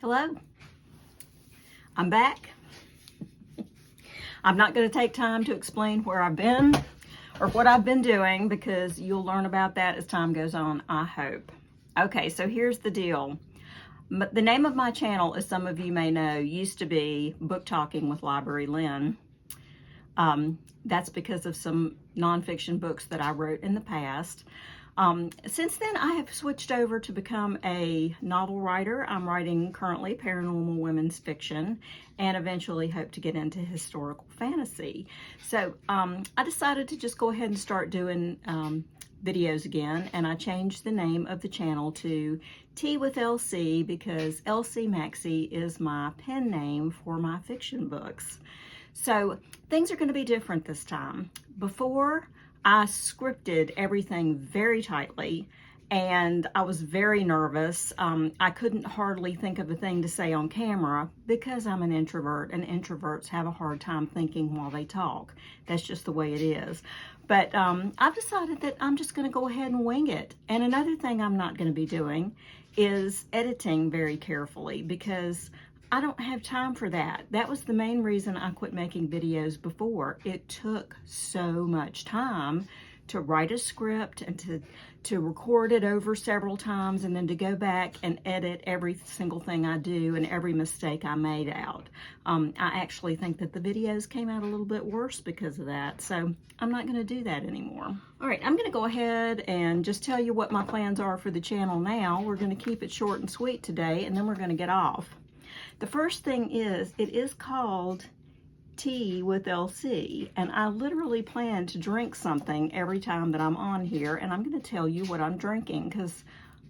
Hello, I'm back. I'm not going to take time to explain where I've been or what I've been doing because you'll learn about that as time goes on, I hope. Okay, so here's the deal. The name of my channel, as some of you may know, used to be Book Talking with Library Lynn. That's because of some nonfiction books that I wrote in the past. Since then, I have switched over to become a novel writer. I'm writing currently paranormal women's fiction and eventually hope to get into historical fantasy. So I decided to just go ahead and start doing videos again, and I changed the name of the channel to Tea with LC because LC Maxey is my pen name for my fiction books. So things are going to be different this time. Before, I scripted everything very tightly and I was very nervous. I couldn't hardly think of a thing to say on camera because I'm an introvert, and introverts have a hard time thinking while they talk. That's just the way it is. But I've decided that I'm just going to go ahead and wing it. And another thing I'm not going to be doing is editing very carefully because I don't have time for that. That was the main reason I quit making videos before. It took so much time to write a script and to record it over several times and then to go back and edit every single thing I do and every mistake I made out. I actually think that the videos came out a little bit worse because of that, so I'm not going to do that anymore. All right, I'm going to go ahead and just tell you what my plans are for the channel now. We're going to keep it short and sweet today, and then we're going to get off. The first thing is, it is called Tea with LC, and I literally plan to drink something every time that I'm on here, and I'm going to tell you what I'm drinking because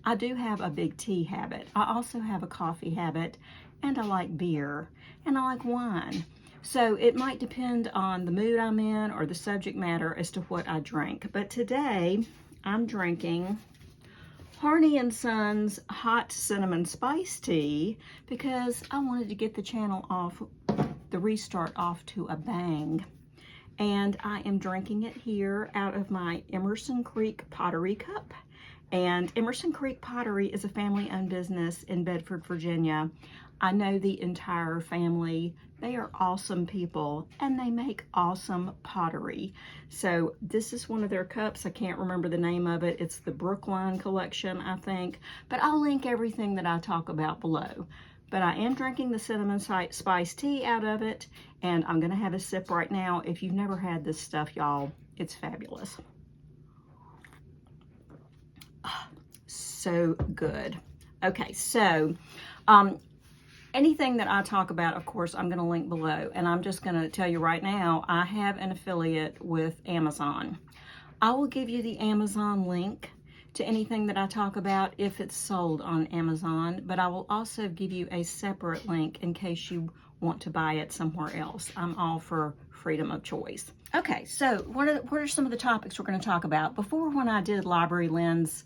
I do have a big tea habit. I also have a coffee habit, and I like beer, and I like wine. So it might depend on the mood I'm in or the subject matter as to what I drink. But today, I'm drinking Harney & Sons Hot Cinnamon Spice Tea because I wanted to get the channel off, the restart off to a bang. And I am drinking it here out of my Emerson Creek Pottery Cup. And Emerson Creek Pottery is a family-owned business in Bedford, Virginia. I know the entire family. They are awesome people, and they make awesome pottery. So this is one of their cups. I can't remember the name of it. It's the Brookline collection, I think. But I'll link everything that I talk about below. But I am drinking the cinnamon spice tea out of it, and I'm going to have a sip right now. If you've never had this stuff, y'all, it's fabulous. Oh, so good. Okay, so anything that I talk about, of course, I'm going to link below. And I'm just going to tell you right now, I have an affiliate with Amazon. I will give you the Amazon link to anything that I talk about if it's sold on Amazon. But I will also give you a separate link in case you want to buy it somewhere else. I'm all for freedom of choice. Okay, so what are some of the topics we're going to talk about? Before, when I did Library Lynn's,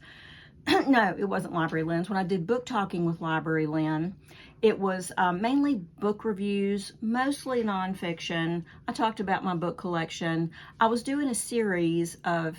no, it wasn't Library Lynn's. When I did Book Talking with Library Lynn, it was mainly book reviews, mostly nonfiction. I talked about my book collection. I was doing a series of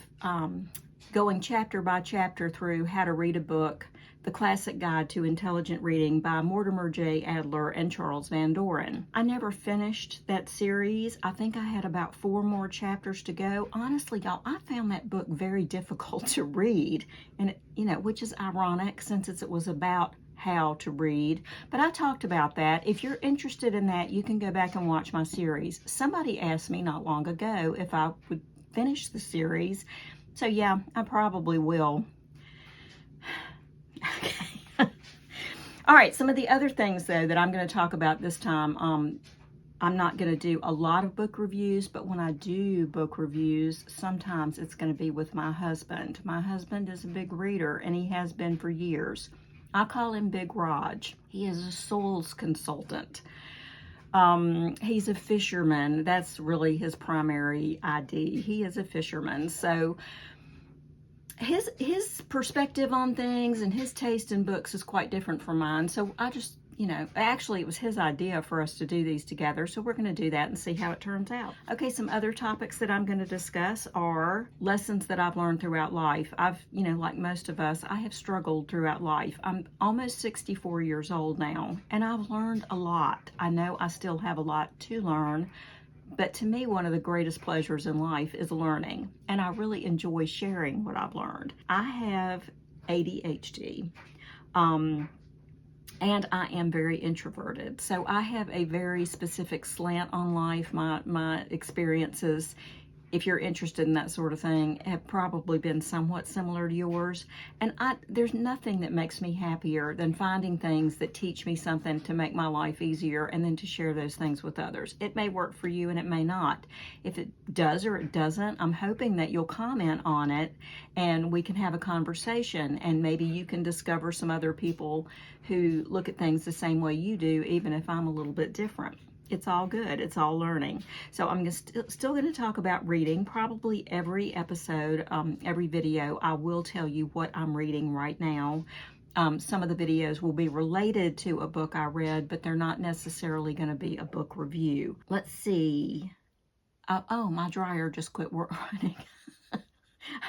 going chapter by chapter through How to Read a Book, The Classic Guide to Intelligent Reading by Mortimer J. Adler and Charles Van Doren. I never finished that series. I think I had about 4 more chapters to go. Honestly, y'all, I found that book very difficult to read, and which is ironic since it was about how to read. But I talked about that. If you're interested in that, you can go back and watch my series. Somebody asked me not long ago if I would finish the series. So yeah, I probably will. Okay. All right, some of the other things, though, that I'm going to talk about this time, I'm not going to do a lot of book reviews, but when I do book reviews, sometimes it's going to be with my husband. My husband is a big reader, and he has been for years. I call him Big Raj. He is a souls consultant. He's a fisherman. That's really his primary ID. He is a fisherman. So his perspective on things and his taste in books is quite different from mine. So I just actually it was his idea for us to do these together, so we're going to do that and see how it turns out. Okay, some other topics that I'm going to discuss are lessons that I've learned throughout life. I've, like most of us, I have struggled throughout life. I'm almost 64 years old now, and I've learned a lot. I know I still have a lot to learn, but to me, one of the greatest pleasures in life is learning, and I really enjoy sharing what I've learned. I have ADHD. And I am very introverted. So I have a very specific slant on life. My experiences, if you're interested in that sort of thing, have probably been somewhat similar to yours. And there's nothing that makes me happier than finding things that teach me something to make my life easier and then to share those things with others. It may work for you and it may not. If it does or it doesn't, I'm hoping that you'll comment on it and we can have a conversation, and maybe you can discover some other people who look at things the same way you do, even if I'm a little bit different. It's all good. It's all learning. So I'm still going to talk about reading. Probably every episode, every video, I will tell you what I'm reading right now. Some of the videos will be related to a book I read, but they're not necessarily going to be a book review. Let's see. Oh, my dryer just quit running.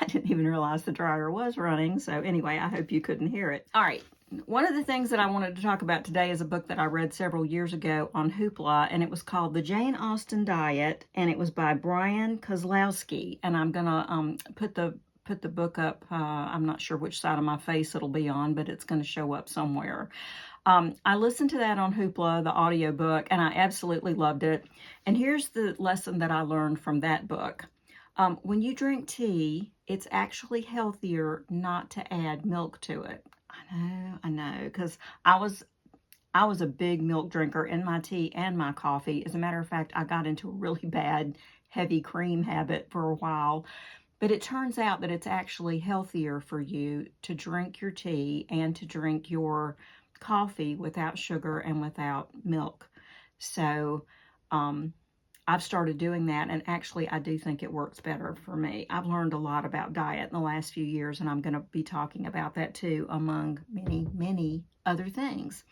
I didn't even realize the dryer was running. So anyway, I hope you couldn't hear it. All right. One of the things that I wanted to talk about today is a book that I read several years ago on Hoopla, and it was called The Jane Austen Diet, and it was by Brian Kozlowski. And I'm gonna put the book up. I'm not sure which side of my face it'll be on, but it's going to show up somewhere. I listened to that on Hoopla, the audiobook, and I absolutely loved it. And here's the lesson that I learned from that book. When you drink tea, it's actually healthier not to add milk to it. I know, because I was a big milk drinker in my tea and my coffee. As a matter of fact, I got into a really bad heavy cream habit for a while. But it turns out that it's actually healthier for you to drink your tea and to drink your coffee without sugar and without milk. So I've started doing that, and actually I do think it works better for me. I've learned a lot about diet in the last few years, and I'm going to be talking about that too, among many, many other things.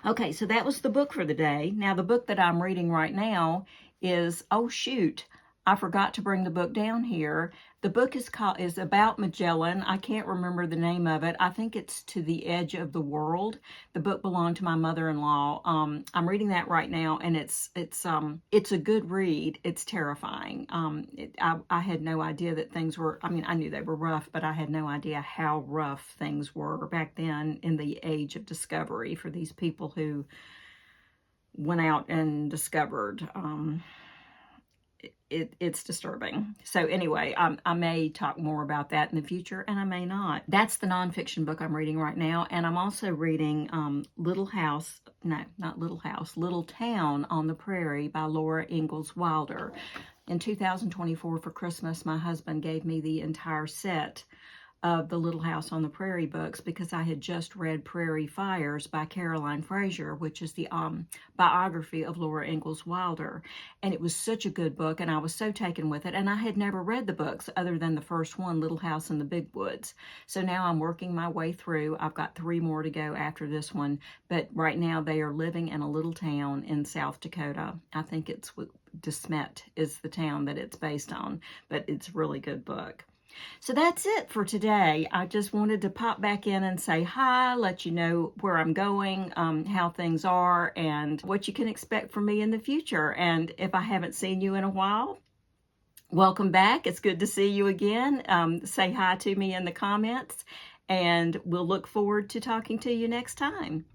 Okay, so that was the book for the day. Now, the book that I'm reading right now is, oh shoot, I forgot to bring the book down here. The book is about Magellan. I can't remember the name of it. I think it's To the Edge of the World. The book belonged to my mother-in-law. I'm reading that right now, and it's a good read. It's terrifying. I had no idea that things were, I knew they were rough, but I had no idea how rough things were back then in the age of discovery for these people who went out and discovered. It's disturbing. So anyway, I may talk more about that in the future, and I may not. That's the nonfiction book I'm reading right now, and I'm also reading Little Town on the Prairie by Laura Ingalls Wilder. In 2024 for Christmas, my husband gave me the entire set of the Little House on the Prairie books because I had just read Prairie Fires by Caroline Fraser, which is the biography of Laura Ingalls Wilder. And it was such a good book, and I was so taken with it. And I had never read the books other than the first one, Little House in the Big Woods. So now I'm working my way through. I've got 3 more to go after this one. But right now they are living in a little town in South Dakota. I think it's DeSmet is the town that it's based on, but it's a really good book. So that's it for today. I just wanted to pop back in and say hi, let you know where I'm going, how things are, and what you can expect from me in the future. And if I haven't seen you in a while, welcome back. It's good to see you again. Say hi to me in the comments, and we'll look forward to talking to you next time.